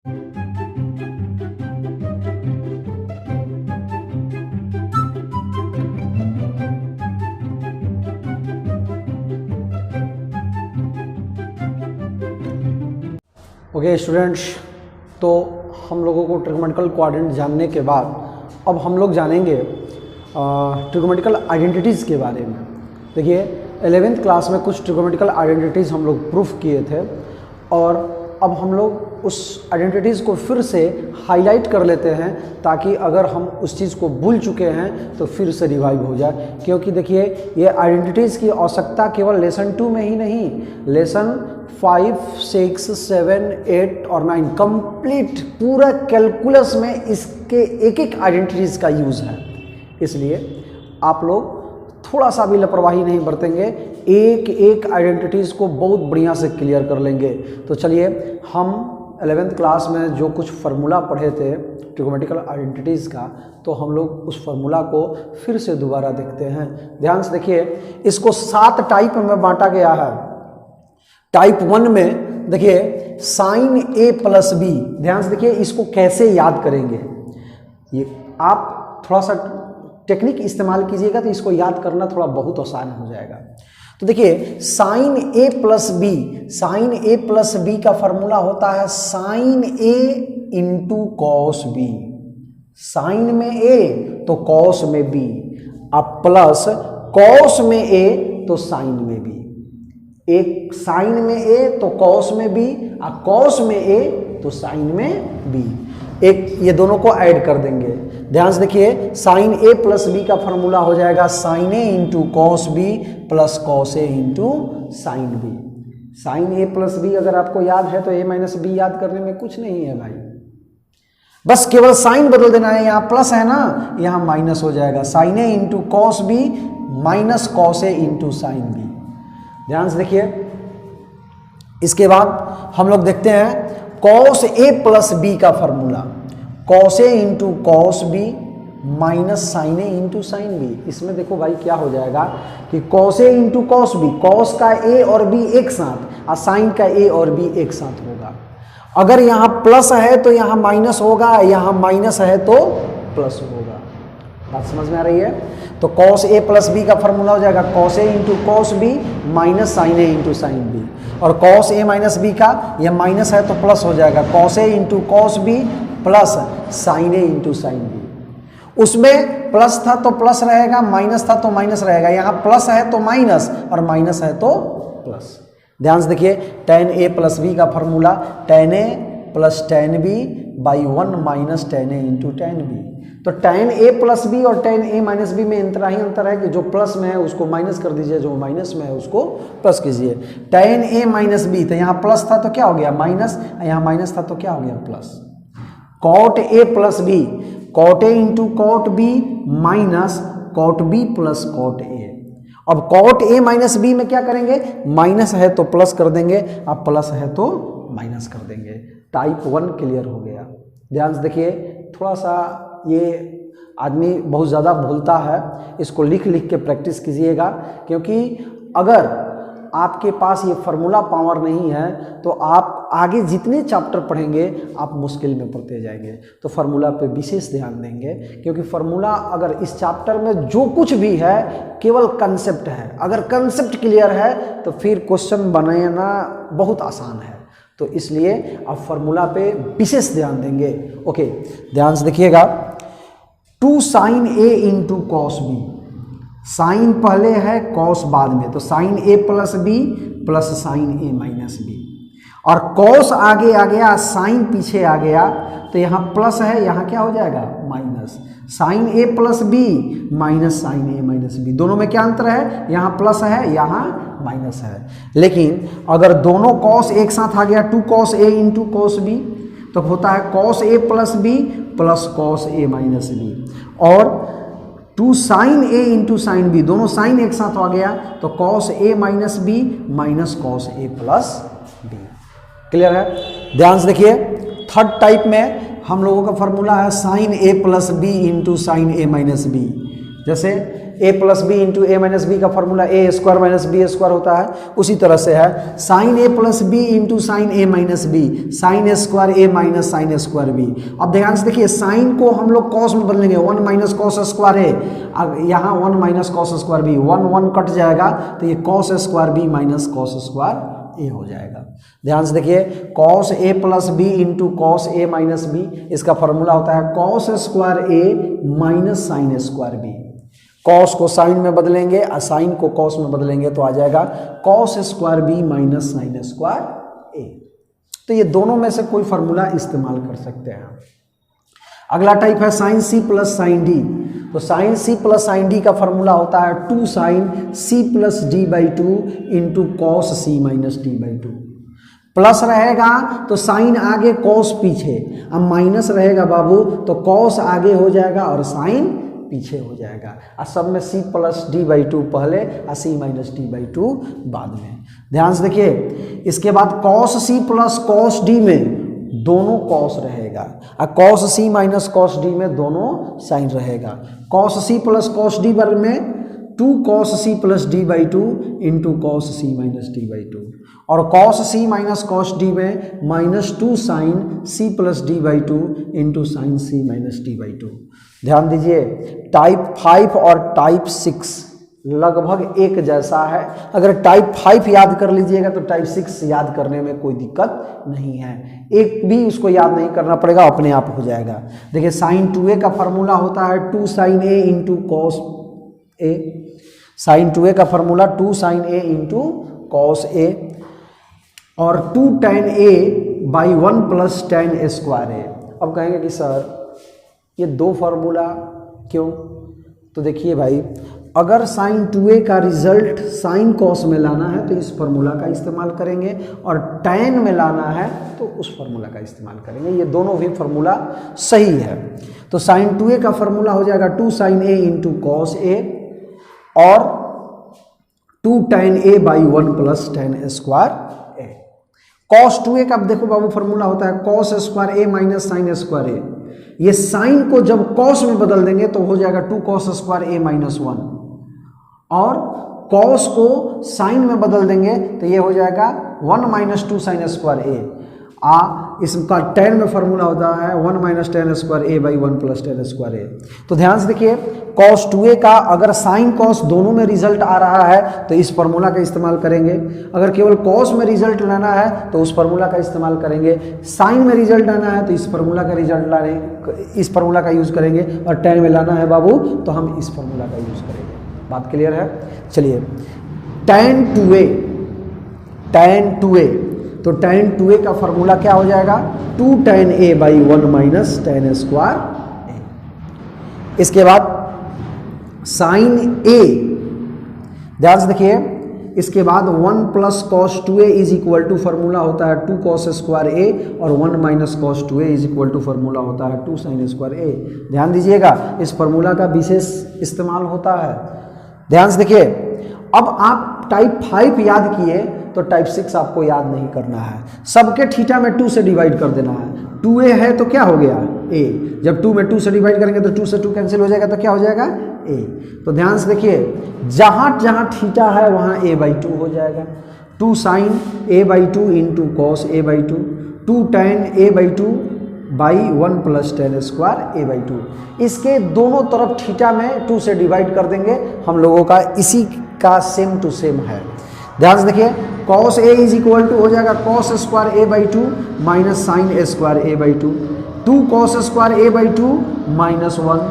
Okay students, तो हम लोगों को ट्रिग्नोमेट्रिकल कोऑर्डिनेट जानने के बाद अब हम लोग जानेंगे ट्रिग्नोमेट्रिकल आइडेंटिटीज़ के बारे में। देखिए 11th क्लास में कुछ ट्रिग्नोमेट्रिकल आइडेंटिटीज़ हम लोग प्रूफ किए थे और अब हम लोग उस आइडेंटिटीज़ को फिर से हाईलाइट कर लेते हैं ताकि अगर हम उस चीज़ को भूल चुके हैं तो फिर से रिवाइव हो जाए। क्योंकि देखिए ये आइडेंटिटीज़ की आवश्यकता केवल लेसन 2 में ही नहीं, लेसन 5, 6, 7, 8 और 9 कंप्लीट पूरा कैलकुलस में इसके एक एक आइडेंटिटीज़ का यूज़ है। इसलिए आप लोग थोड़ा सा भी लापरवाही नहीं बरतेंगे, एक एक आइडेंटिटीज़ को बहुत बढ़िया से क्लियर कर लेंगे। तो चलिए हम 11th क्लास में जो कुछ फार्मूला पढ़े थे ट्रिग्नोमेट्रिकल आइडेंटिटीज़ का, तो हम लोग उस फार्मूला को फिर से दोबारा देखते हैं। ध्यान से देखिए, इसको 7 टाइप में बांटा गया है। टाइप 1 में देखिए साइन ए प्लस बी, ध्यान से देखिए इसको कैसे याद करेंगे। ये आप थोड़ा सा टेक्निक इस्तेमाल कीजिएगा तो इसको याद करना थोड़ा बहुत आसान हो जाएगा। तो देखिए sine A plus B, sine A plus B का फॉर्मूला होता है sign A into cos B. Sign में ए तो कॉस में बी, अब प्लस कॉस में ए तो साइन में बी। एक साइन में ए तो कॉस में बी, और कॉस में ए तो साइन में बी। एक ये दोनों को ऐड कर देंगे। ध्यान से देखिए साइन ए प्लस बी का फॉर्मूला हो जाएगा sine A into cos B plus cos A into sine B. Sine A plus B अगर आपको याद है तो ए माइनस बी याद करने में कुछ नहीं है भाई, बस केवल साइन बदल देना है। यहाँ प्लस है ना, यहाँ माइनस हो जाएगा। Sine A into cos B minus cos A into sine B. ध्यान से देखिए, इसके बाद हम लोग देखते हैं कॉस ए प्लस बी का formula, cos A into cos B minus sine A into sine B. इसमें देखो भाई क्या हो जाएगा कि cos A into cos B, cos का ए और बी एक साथ और साइन का ए और बी एक साथ होगा। अगर यहाँ प्लस है तो यहाँ माइनस होगा, यहाँ माइनस है तो प्लस होगा। बात समझ में आ रही है? तो कॉस ए प्लस बी का फॉर्मूला हो जाएगा cos A into cos B minus sine A into sine B, और कॉस ए माइनस बी का यह माइनस है तो प्लस हो जाएगा cos A into cos B plus sine A into sine B. उसमें प्लस था तो प्लस रहेगा, माइनस था तो माइनस रहेगा। यहाँ प्लस है तो माइनस और माइनस है तो प्लस। ध्यान से देखिए टेन ए प्लस बी का formula tan A plus tan B by 1 minus tan A into tan B. तो टेन ए प्लस बी और टेन ए माइनस बी में इतना ही अंतर है कि जो प्लस में है उसको माइनस कर दीजिए, जो माइनस में है उसको प्लस कीजिए। टेन ए माइनस बी, तो यहाँ प्लस था तो क्या हो गया माइनस, यहाँ माइनस था तो क्या हो गया plus. Cot A plus B, cot A into cot B minus cot B plus cot A. अब कॉट ए माइनस बी में क्या करेंगे, माइनस है तो प्लस कर देंगे, अब प्लस है तो माइनस कर देंगे। टाइप 1 क्लियर हो गया। ध्यान से देखिए, थोड़ा सा ये आदमी बहुत ज़्यादा भूलता है, इसको लिख लिख के प्रैक्टिस कीजिएगा, क्योंकि अगर आपके पास ये फार्मूला पावर नहीं है तो आप आगे जितने चैप्टर पढ़ेंगे आप मुश्किल में पढ़ते जाएंगे। तो फार्मूला पे विशेष ध्यान देंगे, क्योंकि फार्मूला अगर इस चैप्टर में जो कुछ भी है केवल कंसेप्ट है। अगर कंसेप्ट क्लियर है तो फिर क्वेश्चन बनाना बहुत आसान है। तो इसलिए आप फार्मूला पे विशेष ध्यान देंगे। ओके, ध्यान से देखिएगा 2 sine A into cos B, sign पहले है कॉस बाद में, तो sign A plus B plus sine A minus B, और कॉस आगे आ गया साइन पीछे आ गया, तो यहाँ प्लस है यहाँ क्या हो जाएगा minus. Sine A plus B minus sine A minus B, दोनों में क्या अंतर है, यहाँ प्लस है यहाँ माइनस है। लेकिन अगर दोनों कॉस एक साथ आ गया 2 cos A into cos B, तो होता है cos A plus B plus cos A minus B, और 2 sine A into sine B, दोनों साइन एक साथ आ गया तो cos A minus B minus cos A plus B. Clear है? ध्यान से देखिए, थर्ड टाइप में हम लोगों का फॉर्मूला है sign A plus B into sine A minus B. जैसे ए प्लस बी इंटू ए माइनस बी का फॉर्मूला ए स्क्वायर माइनस बी स्क्वायर होता है, उसी तरह से है sign A plus B into sine A minus B, sine A square A minus sine square B. अब ध्यान से देखिए साइन को हम लोग कॉस में बदलेंगे, 1 माइनस कॉस स्क्वायर ए, अब यहाँ 1 माइनस कॉस स्क्वायर बी, 1 कट जाएगा तो ये cos square B minus cos square A हो जाएगा। ध्यान से देखिए cos A plus B into cos A minus B, इसका फॉर्मूला होता है cos square A minus sine square B. Cos को साइन में बदलेंगे और साइन को कॉस में बदलेंगे तो आ जाएगा cos square B minus sine square A. तो ये दोनों में से कोई फॉर्मूला इस्तेमाल कर सकते हैं। अगला टाइप है sine C plus sine D. तो sine C plus sine D का फॉर्मूला होता है 2 sine C plus D by 2 into cos C minus D by 2। Plus रहेगा तो साइन आगे कॉस पीछे, अब माइनस रहेगा बाबू तो कॉस आगे हो जाएगा और साइन पीछे हो जाएगा। और सब में सी प्लस डी बाई 2 पहले और सी माइनस डी बाई 2 बाद में। ध्यान से देखिए इसके बाद cos C plus cos D में दोनों कॉस रहेगा और cos C minus cos D में दोनों साइन रहेगा। Cos C plus cos D वर्ग में 2 cos C plus D by 2 into cos C minus D by 2, और cos C minus cos D में -2 sine C plus D by 2 into sine C minus D by 2। ध्यान दीजिए type 5 और type 6 लगभग एक जैसा है। अगर टाइप 5 याद कर लीजिएगा तो टाइप 6 याद करने में कोई दिक्कत नहीं है, एक भी उसको याद नहीं करना पड़ेगा, अपने आप हो जाएगा। देखिए साइन 2a का फॉर्मूला होता है 2 sine A into cos A, sine 2a का formula 2 sine A into cos A, और 2 tan a by 1 plus tan a square A. अब कहेंगे कि सर ये दो फार्मूला क्यों? तो देखिए भाई अगर साइन 2a का रिजल्ट साइन कॉस में लाना है तो इस फार्मूला का इस्तेमाल करेंगे, और tan में लाना है तो उस फार्मूला का इस्तेमाल करेंगे। ये दोनों भी फार्मूला सही है। तो साइन 2a का फार्मूला हो जाएगा 2 sine a into cos A और 2 tan a by 1 plus tan a square A. Cos 2a का देखो बाबू फार्मूला होता है cos square A minus sine square ए। ये साइन को जब कॉस में बदल देंगे तो हो जाएगा 2 कॉस स्क्वायर ए माइनस 1, और कॉस को साइन में बदल देंगे तो ये हो जाएगा 1 माइनस 2 साइन स्क्वायर ए। इसका tan में फॉर्मूला होता है 1 minus tan square A by 1 plus tan square A. तो ध्यान से देखिए cos 2a का अगर साइन कॉस दोनों में रिजल्ट आ रहा है तो इस फार्मूला का इस्तेमाल करेंगे, अगर केवल कॉस में रिजल्ट लाना है तो उस फार्मूला का इस्तेमाल करेंगे, साइन में रिजल्ट लाना है तो इस फार्मूला का रिजल्ट लाने इस फार्मूला का यूज़ करेंगे, और tan में लाना है बाबू तो हम इस फार्मूला का यूज़ करेंगे। बात क्लियर है? चलिए tan 2a तो tan 2a का फॉर्मूला क्या हो जाएगा 2 tan a by 1 minus tan square A. इसके बाद साइन a, ध्यान से देखिए इसके बाद 1 plus cos 2a is equal to formula होता है 2 कॉस स्क्वायर a, और 1 minus cos 2a is equal to formula होता है 2 साइन स्क्वायर a। ध्यान दीजिएगा इस फॉर्मूला का विशेष इस्तेमाल होता है। ध्यान से देखिए अब आप टाइप 5 याद किए तो टाइप 6 आपको याद नहीं करना है, सबके थीटा में 2 से डिवाइड कर देना है। 2a है तो क्या हो गया a, जब 2 में 2 से डिवाइड करेंगे तो 2 से 2 कैंसिल हो जाएगा तो क्या हो जाएगा a। तो ध्यान से देखिए जहाँ जहाँ थीटा है वहाँ a बाई 2 हो जाएगा। 2 sine a by 2 into cos a by 2, 2 tan a by 2 by 1 plus tan square a by 2। इसके दोनों तरफ थीटा में 2 से डिवाइड कर देंगे, हम लोगों का इसी का सेम टू सेम है। ध्यान से देखिए cos a is equal to हो जाएगा cos square a by 2 minus sine a square a by 2, 2 cos square a by 2 minus 1,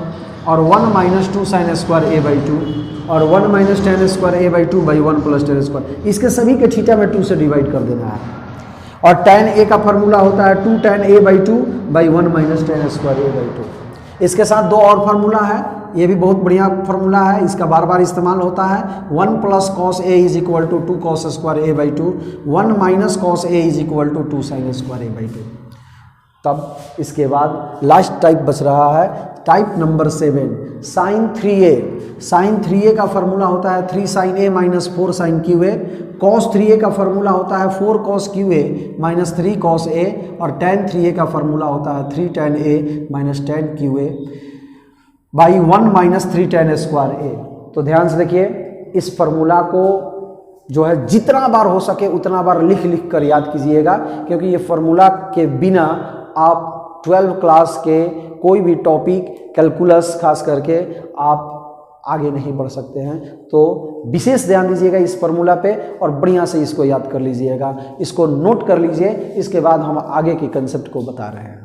और 1 minus 2 sine square a by 2, और 1 minus tan square a by 2 by 1 plus tan square. इसके सभी के theta में 2 से divide कर देना है, और tan a का फॉर्मूला होता है 2 tan a by 2 by 1 minus tan square a by 2। इसके साथ दो और फार्मूला है, ये भी बहुत बढ़िया फार्मूला है, इसका बार बार इस्तेमाल होता है। 1 plus cos A is equal to 2 cos square A by 2, 1 minus cos A is equal to 2 sine square A by 2। तब इसके बाद लास्ट टाइप बच रहा है type number 7 sign 3a। Sign 3a का फॉर्मूला होता है 3 sine A minus 4 sine cube A, cos 3a का फॉर्मूला होता है 4 cos cube A minus 3 cos A, और tan 3a का फॉर्मूला होता है 3 tan a minus tan cube A by 1 minus 3 tan square A. तो ध्यान से देखिए, इस फॉर्मूला को जो है जितना बार हो सके उतना बार लिख लिख कर याद कीजिएगा, क्योंकि ये फॉर्मूला के बिना आप 12 क्लास के कोई भी टॉपिक, कैलकुलस खास करके, आप आगे नहीं बढ़ सकते हैं। तो विशेष ध्यान दीजिएगा इस फॉर्मूला पे और बढ़िया से इसको याद कर लीजिएगा, इसको नोट कर लीजिए। इसके बाद हम आगे के कंसेप्ट को बता रहे हैं।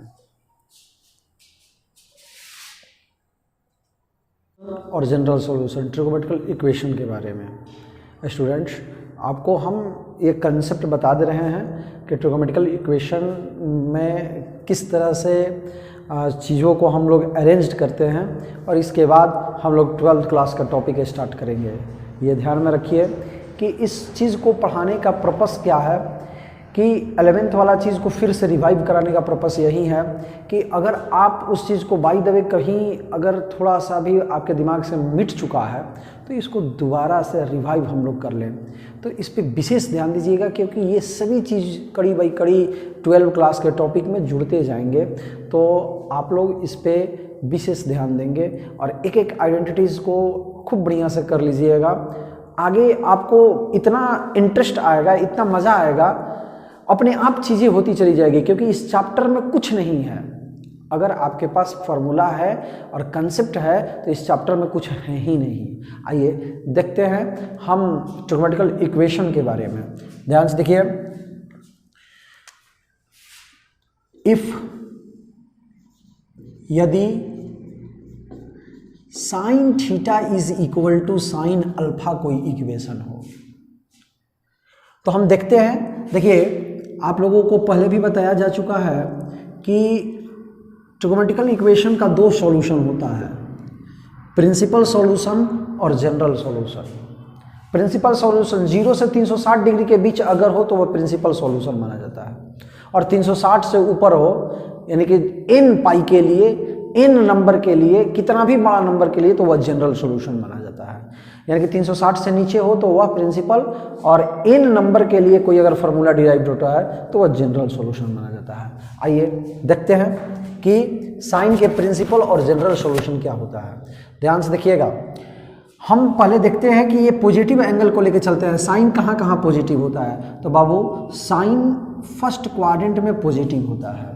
और जनरल सॉल्यूशन ट्रिगोनोमेट्रिकल इक्वेशन के बारे में स्टूडेंट्स, आपको हम ये कंसेप्ट बता दे रहे हैं कि ट्रिगोनोमेट्रिकल इक्वेशन में किस तरह से चीज़ों को हम लोग अरेंज करते हैं, और इसके बाद हम लोग 12th क्लास का टॉपिक स्टार्ट करेंगे। ये ध्यान में रखिए कि इस चीज़ को पढ़ाने का पर्पस क्या है, कि 11th वाला चीज़ को फिर से रिवाइव कराने का पर्पस यही है कि अगर आप उस चीज़ को बाय द वे कहीं अगर थोड़ा सा भी आपके दिमाग से मिट चुका है तो इसको दोबारा से रिवाइव हम लोग कर लें। तो इस पे विशेष ध्यान दीजिएगा, क्योंकि ये सभी चीज़ कड़ी बाई कड़ी 12 क्लास के टॉपिक में जुड़ते जाएंगे, तो आप लोग इस पे विशेष ध्यान देंगे और एक एक आइडेंटिटीज़ को खूब बढ़िया से कर लीजिएगा। आगे आपको इतना इंटरेस्ट आएगा, इतना मज़ा आएगा, अपने आप चीज़ें होती चली जाएगी, क्योंकि इस चैप्टर में कुछ नहीं है। अगर आपके पास फार्मूला है और कंसेप्ट है तो इस चैप्टर में कुछ है ही नहीं। आइए देखते हैं हम ट्रिगोनोमेट्रिकल इक्वेशन के बारे में। ध्यान से देखिए, यदि sine theta is equal to sine alpha कोई इक्वेशन हो, तो हम देखते हैं। देखिए, आप लोगों को पहले भी बताया जा चुका है कि ट्रिगोनोमेट्रिकल इक्वेशन का 2 सॉल्यूशन होता है, प्रिंसिपल सॉल्यूशन और जनरल सॉल्यूशन। प्रिंसिपल सॉल्यूशन 0 से 360 डिग्री के बीच अगर हो तो वह प्रिंसिपल सॉल्यूशन माना जाता है, और 360 से ऊपर हो यानी कि n पाई के लिए, n नंबर के लिए, कितना भी बड़ा नंबर के लिए, तो वह जनरल सॉल्यूशन माना जाता है। यानी कि 360 से नीचे हो तो वह प्रिंसिपल, और n नंबर के लिए कोई अगर फार्मूला डिराइव्ड होता है तो वह जनरल सॉल्यूशन माना जाता है। आइए देखते हैं कि साइन के प्रिंसिपल और जनरल सॉल्यूशन क्या होता है। ध्यान से देखिएगा, हम पहले देखते हैं कि ये पॉजिटिव एंगल को लेकर चलते हैं। साइन कहाँ कहाँ पॉजिटिव होता है, तो बाबू साइन फर्स्ट क्वाड्रेंट में पॉजिटिव होता है,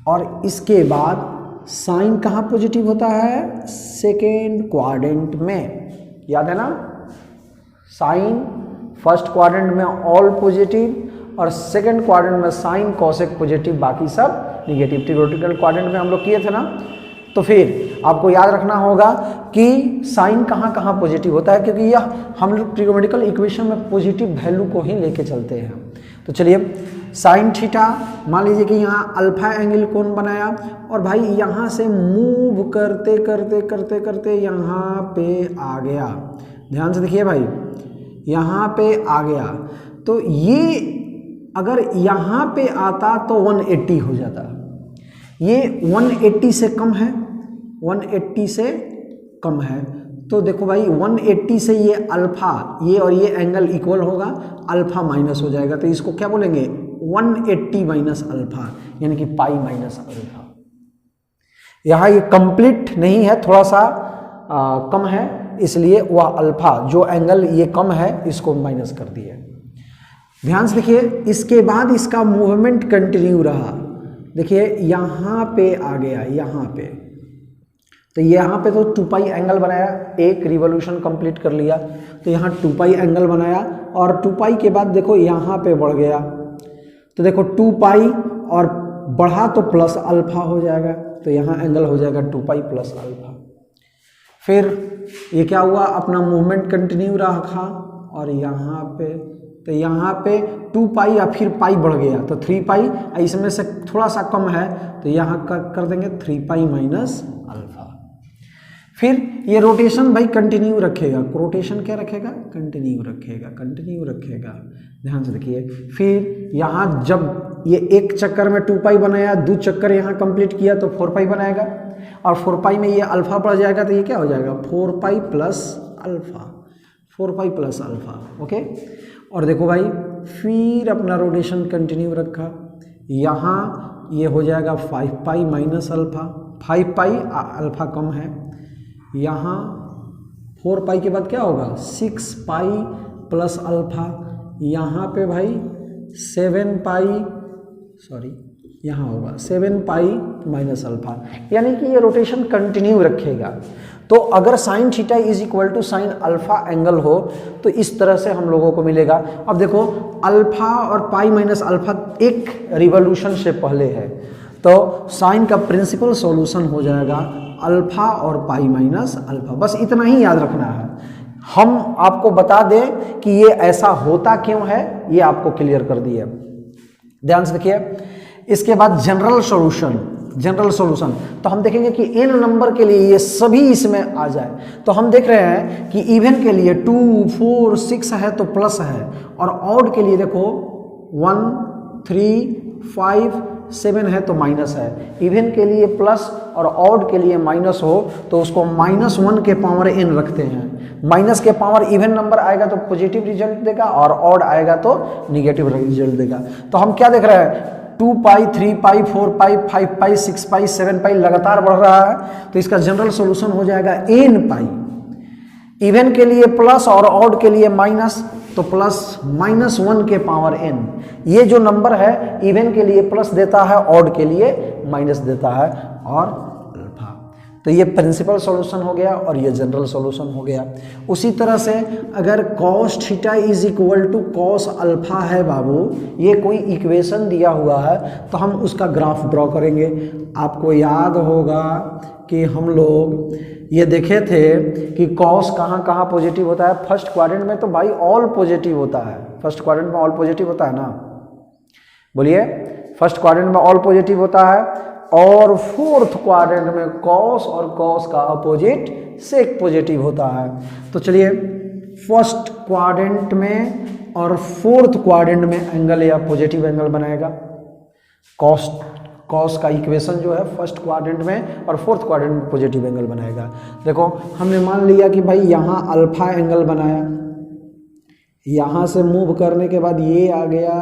और इसके बाद साइन कहाँ पॉजिटिव होता है, सेकेंड क्वाड्रेंट में। याद है ना, साइन फर्स्ट क्वाड्रेंट में ऑल पॉजिटिव, और सेकेंड क्वाड्रेंट में साइन कॉसेक पॉजिटिव, बाकी सब निगेटिव। ट्रिगोनोमेट्रिकल क्वाड्रेंट में हम लोग किए थे ना। तो फिर आपको याद रखना होगा कि साइन कहाँ कहाँ पॉजिटिव होता है, क्योंकि यह हम लोग ट्रिगोनोमेट्रिकल इक्वेशन में पॉजिटिव वैल्यू को ही लेके चलते हैं। तो चलिए, साइन थीटा, मान लीजिए कि यहाँ अल्फा एंगल कौन बनाया, और भाई यहाँ से मूव करते करते करते करते यहाँ पे आ गया। ध्यान से देखिए भाई, यहाँ पे आ गया, तो ये अगर यहाँ पे आता तो 180 हो जाता। ये 180 से कम है, 180 से कम है, तो देखो भाई 180 से ये अल्फा, ये और ये एंगल इक्वल होगा, अल्फा माइनस हो जाएगा, तो इसको क्या बोलेंगे, 180 माइनस अल्फा, यानी कि पाई माइनस अल्फा। यहाँ ये कंप्लीट नहीं है, थोड़ा सा कम है, इसलिए वह अल्फा जो एंगल ये कम है इसको माइनस कर दिए। ध्यान से देखिए, इसके बाद इसका मूवमेंट कंटिन्यू रहा। देखिए यहाँ पे आ गया, यहाँ पे, तो यहाँ पे तो 2 पाई एंगल बनाया, एक रिवॉल्यूशन कंप्लीट कर लिया, तो यहाँ 2 पाई एंगल बनाया, और 2 पाई के बाद देखो यहाँ पे बढ़ गया, तो देखो 2 पाई और बढ़ा तो प्लस अल्फा हो जाएगा, तो यहाँ एंगल हो जाएगा 2 पाई प्लस अल्फा। फिर ये क्या हुआ, अपना मूवमेंट कंटिन्यू रखा, और यहाँ पे, तो यहाँ पे 2 पाई या फिर पाई बढ़ गया तो 3 पाई, इसमें से थोड़ा सा कम है तो यहाँ कर देंगे 3 पाई माइनस अल्फा। फिर ये रोटेशन भाई कंटिन्यू रखेगा, रोटेशन क्या रखेगा, कंटिन्यू रखेगा, कंटिन्यू रखेगा। ध्यान से देखिए, फिर यहाँ जब ये एक चक्कर में 2 पाई बनाया, 2 चक्कर यहाँ कंप्लीट किया तो 4 पाई बनाएगा, और 4 पाई में ये अल्फा बढ़ जाएगा, तो ये क्या हो जाएगा 4 pi plus alpha, 4 pi plus alpha. Okay, और देखो भाई फिर अपना रोटेशन कंटिन्यू रखा, यहाँ ये हो जाएगा 5 pi minus alpha, 5 pi alpha कम है, यहाँ 4 पाई के बाद क्या होगा 6 पाई प्लस अल्फा, यहाँ पे भाई 7 पाई, सॉरी यहाँ होगा 7 पाई माइनस अल्फा, यानी कि ये रोटेशन कंटिन्यू रखेगा। तो अगर sine theta is equal to sine alpha angle हो तो इस तरह से हम लोगों को मिलेगा। अब देखो अल्फा और पाई माइनस अल्फा एक रिवॉल्यूशन से पहले है, तो साइन का प्रिंसिपल सॉल्यूशन हो जाएगा अल्फा और पाई माइनस अल्फा। बस इतना ही याद रखना है। हम आपको बता दें कि ये ऐसा होता क्यों है, ये आपको क्लियर कर दिए। ध्यान से देखिए, इसके बाद जनरल सॉल्यूशन तो हम देखेंगे कि n नंबर के लिए ये सभी इसमें आ जाए। तो हम देख रहे हैं कि इवन के लिए 2, 4, 6 है तो प्लस है, और ऑड के लिए देखो 1, 3, 5, 7 है तो माइनस है। इवन के लिए प्लस और ऑड के लिए माइनस हो तो उसको -1 के पावर n रखते हैं। माइनस के पावर इवन नंबर आएगा तो पॉजिटिव रिजल्ट देगा, और ऑड आएगा तो निगेटिव रिजल्ट देगा। तो हम क्या देख रहे हैं, 2 पाई, 3 पाई, 4 पाई, 5 पाई, 6 पाई, 7 पाई लगातार बढ़ रहा है, तो इसका जनरल सॉल्यूशन हो जाएगा n पाई। इवन के लिए प्लस और ऑड के लिए माइनस, तो प्लस -1 के पावर n। ये जो नंबर है इवन के लिए प्लस देता है, ऑड के लिए माइनस देता है, और अल्फा। तो ये प्रिंसिपल सॉल्यूशन हो गया और ये जनरल सॉल्यूशन हो गया। उसी तरह से अगर cos theta is equal to cos alpha है बाबू, ये कोई इक्वेशन दिया हुआ है, तो हम उसका ग्राफ ड्रॉ करेंगे। आपको याद होगा कि हम लोग ये देखे थे कि cos कहाँ कहाँ पॉजिटिव होता है। फर्स्ट क्वाड्रेंट में तो भाई ऑल पॉजिटिव होता है, फर्स्ट क्वाड्रेंट में ऑल पॉजिटिव होता है ना, बोलिए, फर्स्ट क्वाड्रेंट में ऑल पॉजिटिव होता है, और फोर्थ क्वाड्रेंट में cos और cos का अपोजिट सेक पॉजिटिव होता है। तो चलिए फर्स्ट क्वाड्रेंट में और फोर्थ क्वाड्रेंट में एंगल या पॉजिटिव एंगल बनाएगा। cos का इक्वेशन जो है फर्स्ट क्वाड्रेंट में और फोर्थ क्वाड्रेंट में पॉजिटिव एंगल बनाएगा। देखो हमने मान लिया कि भाई यहाँ अल्फा एंगल बनाया, यहाँ से मूव करने के बाद ये आ गया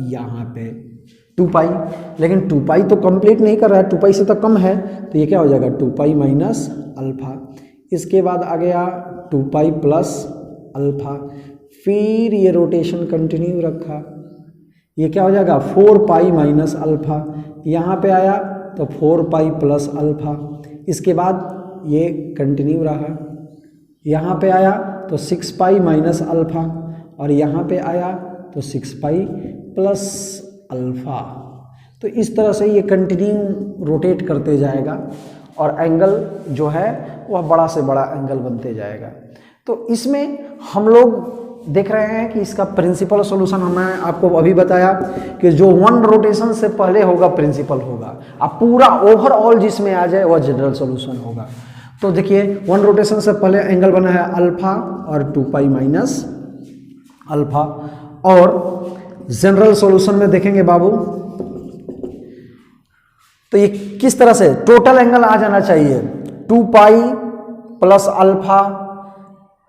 यहाँ पे 2 पाई, लेकिन 2 पाई तो कंप्लीट नहीं कर रहा है, 2 पाई से तो कम है, तो ये क्या हो जाएगा 2 पाई माइनस अल्फा। इसके बाद आ गया 2 पाई प्लस अल्फा, फिर ये रोटेशन कंटिन्यू रखा, ये क्या हो जाएगा 4 पाई माइनस अल्फा। यहाँ पे आया तो 4 पाई प्लस अल्फा। इसके बाद ये कंटिन्यू रहा, यहाँ पे आया तो 6 पाई माइनस अल्फा, और यहाँ पे आया तो 6 पाई प्लस अल्फा। तो इस तरह से ये कंटिन्यू रोटेट करते जाएगा और एंगल जो है वह बड़ा से बड़ा एंगल बनते जाएगा। तो इसमें हम लोग देख रहे हैं कि इसका प्रिंसिपल सॉल्यूशन हमने आपको अभी बताया कि जो 1 रोटेशन से पहले होगा प्रिंसिपल होगा, अब पूरा ओवरऑल जिसमें आ जाए वह जनरल सॉल्यूशन होगा। तो देखिए 1 रोटेशन से पहले एंगल बना है अल्फा और 2 पाई माइनस अल्फा, और जनरल सॉल्यूशन में देखेंगे बाबू तो ये किस तरह से टोटल एंगल आ जाना चाहिए 2 pi plus alpha,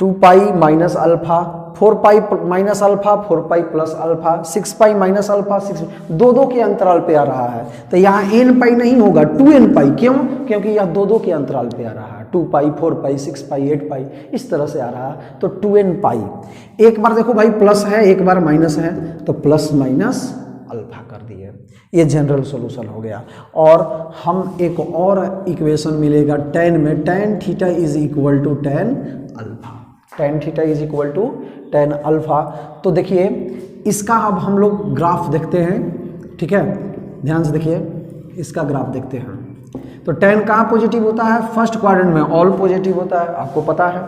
2 pi minus alpha, 4 पाई minus alpha, 4 pi plus alpha, 6 पाई माइनस अल्फा, 6 दो के अंतराल पे आ रहा है। तो यहाँ n पाई नहीं होगा 2n पाई, क्यों? क्योंकि यह दो के अंतराल पे आ रहा है, 2 पाई, 4 पाई, 6 पाई, 8 पाई, इस तरह से आ रहा है, तो 2n पाई। एक बार देखो भाई प्लस है, एक बार माइनस है, तो प्लस माइनस अल्फा कर दिए, ये जनरल सॉल्यूशन हो गया। और हम एक और इक्वेशन मिलेगा tan में, tan theta is equal to tan alpha, tan theta is equal to tan alpha. तो देखिए इसका अब हम लोग ग्राफ देखते हैं, ठीक है, ध्यान से देखिए इसका ग्राफ देखते हैं। तो tan कहाँ पॉजिटिव होता है? फर्स्ट क्वाड्रेंट में ऑल पॉजिटिव होता है, आपको पता है,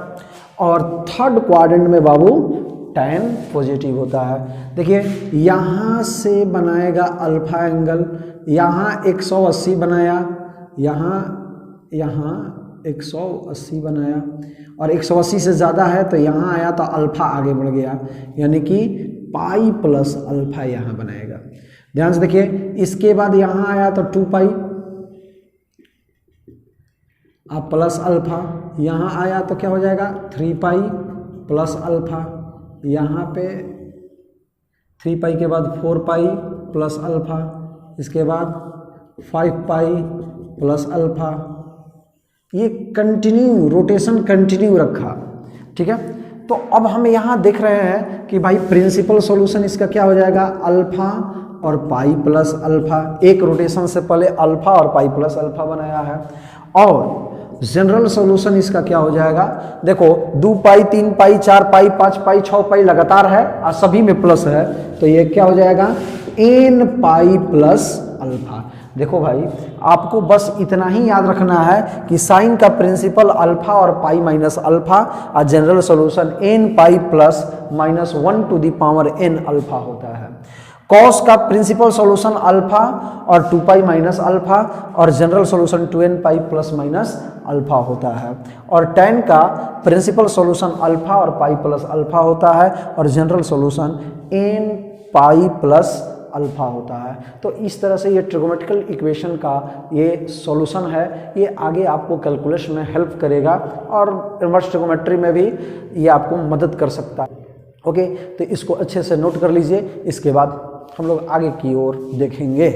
और थर्ड क्वाड्रेंट में बाबू tan पॉजिटिव होता है। देखिए यहाँ से बनाएगा अल्फा एंगल, यहाँ 180 बनाया, यहाँ 180 बनाया, और 180 से ज़्यादा है तो यहाँ आया तो अल्फा आगे बढ़ गया, यानी कि पाई प्लस अल्फा यहाँ बनाएगा। ध्यान से देखिए, इसके बाद यहाँ आया तो 2 पाई अब प्लस अल्फा, यहाँ आया तो क्या हो जाएगा 3 पाई प्लस अल्फा, यहाँ पे 3 पाई के बाद 4 पाई प्लस अल्फा, इसके बाद 5 पाई प्लस अल्फा। ये कंटिन्यू रोटेशन कंटिन्यू रखा, ठीक है। तो अब हम यहाँ देख रहे हैं कि भाई प्रिंसिपल सॉल्यूशन इसका क्या हो जाएगा, अल्फा और पाई प्लस अल्फा, एक रोटेशन से पहले अल्फा और पाई प्लस अल्फा बनाया है। और जनरल सॉल्यूशन इसका क्या हो जाएगा, देखो 2 पाई 3 पाई 4 पाई 5 पाई 6 पाई लगातार है और सभी में प्लस है, तो ये क्या हो जाएगा n पाई प्लस अल्फा। देखो भाई आपको बस इतना ही याद रखना है कि साइन का प्रिंसिपल अल्फा और पाई माइनस अल्फा और general solution n pi plus minus 1 to the power n alpha होता है। कॉस का प्रिंसिपल सॉल्यूशन अल्फा और 2 पाई माइनस अल्फा और general solution 2n pi plus minus alpha होता है। और tan का प्रिंसिपल सॉल्यूशन अल्फा और पाई प्लस अल्फा होता है और general solution n pi plus alpha होता है। तो इस तरह से ये ट्रिगोमेट्रिकल इक्वेशन का ये सॉल्यूशन है, ये आगे आपको कैलकुलेशन में हेल्प करेगा और इन्वर्स ट्रिगोमेट्री में भी ये आपको मदद कर सकता है। ओके, तो इसको अच्छे से नोट कर लीजिए, इसके बाद हम लोग आगे की ओर देखेंगे।